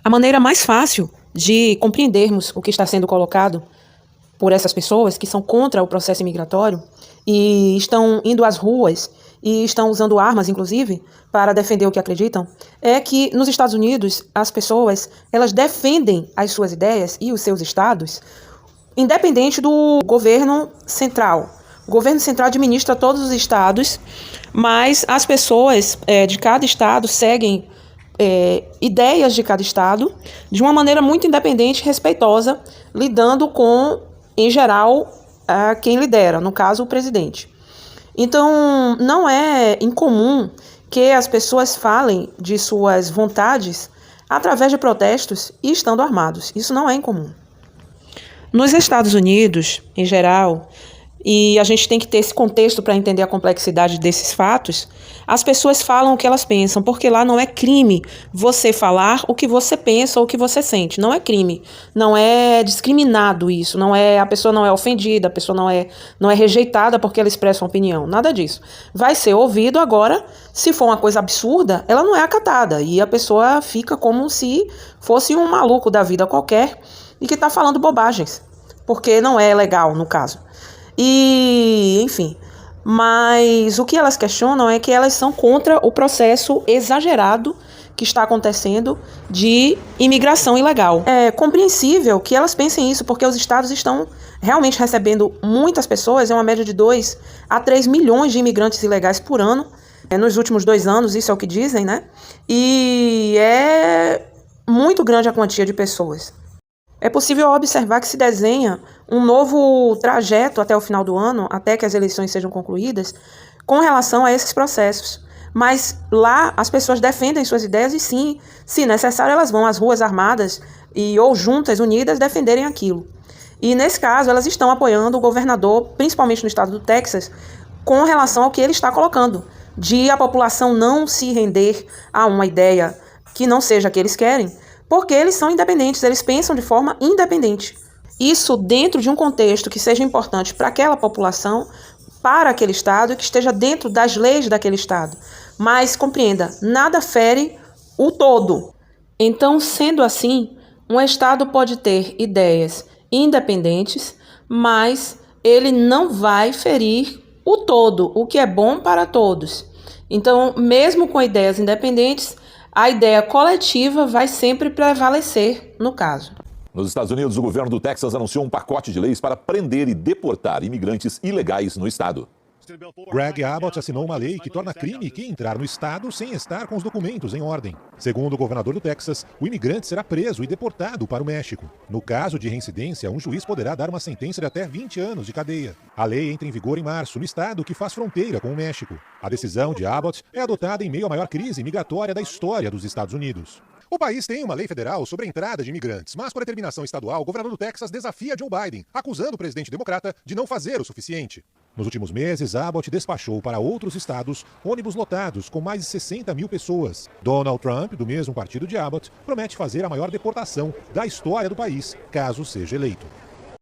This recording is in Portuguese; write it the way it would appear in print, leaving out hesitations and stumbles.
A maneira mais fácil de compreendermos o que está sendo colocado por essas pessoas que são contra o processo imigratório e estão indo às ruas e estão usando armas, inclusive, para defender o que acreditam, é que nos Estados Unidos as pessoas elas defendem as suas ideias e os seus estados, independente do governo central. O governo central administra todos os estados, mas as pessoas de cada estado seguem ideias de cada estado de uma maneira muito independente e respeitosa, lidando com, em geral, quem lidera, no caso, o presidente. Então, não é incomum que as pessoas falem de suas vontades através de protestos e estando armados. Isso não é incomum. Nos Estados Unidos, em geral, e a gente tem que ter esse contexto para entender a complexidade desses fatos, as pessoas falam o que elas pensam, porque lá não é crime você falar o que você pensa ou o que você sente. Não é crime, não é discriminado isso, a pessoa não é ofendida, a pessoa não é rejeitada porque ela expressa uma opinião, nada disso. Vai ser ouvido agora, se for uma coisa absurda, ela não é acatada e a pessoa fica como se fosse um maluco da vida qualquer e que está falando bobagens, porque não é legal no caso. E, enfim, mas o que elas questionam é que elas são contra o processo exagerado que está acontecendo de imigração ilegal. É compreensível que elas pensem isso, porque os estados estão realmente recebendo muitas pessoas, é uma média de 2 a 3 milhões de imigrantes ilegais por ano, nos últimos 2 anos, isso é o que dizem, né? E é muito grande a quantia de pessoas. É possível observar que se desenha um novo trajeto até o final do ano, até que as eleições sejam concluídas, com relação a esses processos. Mas lá as pessoas defendem suas ideias e sim, se necessário, elas vão às ruas armadas ou juntas, unidas, defenderem aquilo. E nesse caso elas estão apoiando o governador, principalmente no estado do Texas, com relação ao que ele está colocando, de a população não se render a uma ideia que não seja a que eles querem, porque eles são independentes, eles pensam de forma independente. Isso dentro de um contexto que seja importante para aquela população, para aquele estado e que esteja dentro das leis daquele estado. Mas, compreenda, nada fere o todo. Então, sendo assim, um estado pode ter ideias independentes, mas ele não vai ferir o todo, o que é bom para todos. Então, mesmo com ideias independentes, a ideia coletiva vai sempre prevalecer no caso. Nos Estados Unidos, o governo do Texas anunciou um pacote de leis para prender e deportar imigrantes ilegais no estado. Greg Abbott assinou uma lei que torna crime quem entrar no estado sem estar com os documentos em ordem. Segundo o governador do Texas, o imigrante será preso e deportado para o México. No caso de reincidência, um juiz poderá dar uma sentença de até 20 anos de cadeia. A lei entra em vigor em março no estado que faz fronteira com o México. A decisão de Abbott é adotada em meio à maior crise migratória da história dos Estados Unidos. O país tem uma lei federal sobre a entrada de imigrantes, mas por determinação estadual, o governador do Texas desafia Joe Biden, acusando o presidente democrata de não fazer o suficiente. Nos últimos meses, Abbott despachou para outros estados ônibus lotados com mais de 60 mil pessoas. Donald Trump, do mesmo partido de Abbott, promete fazer a maior deportação da história do país, caso seja eleito.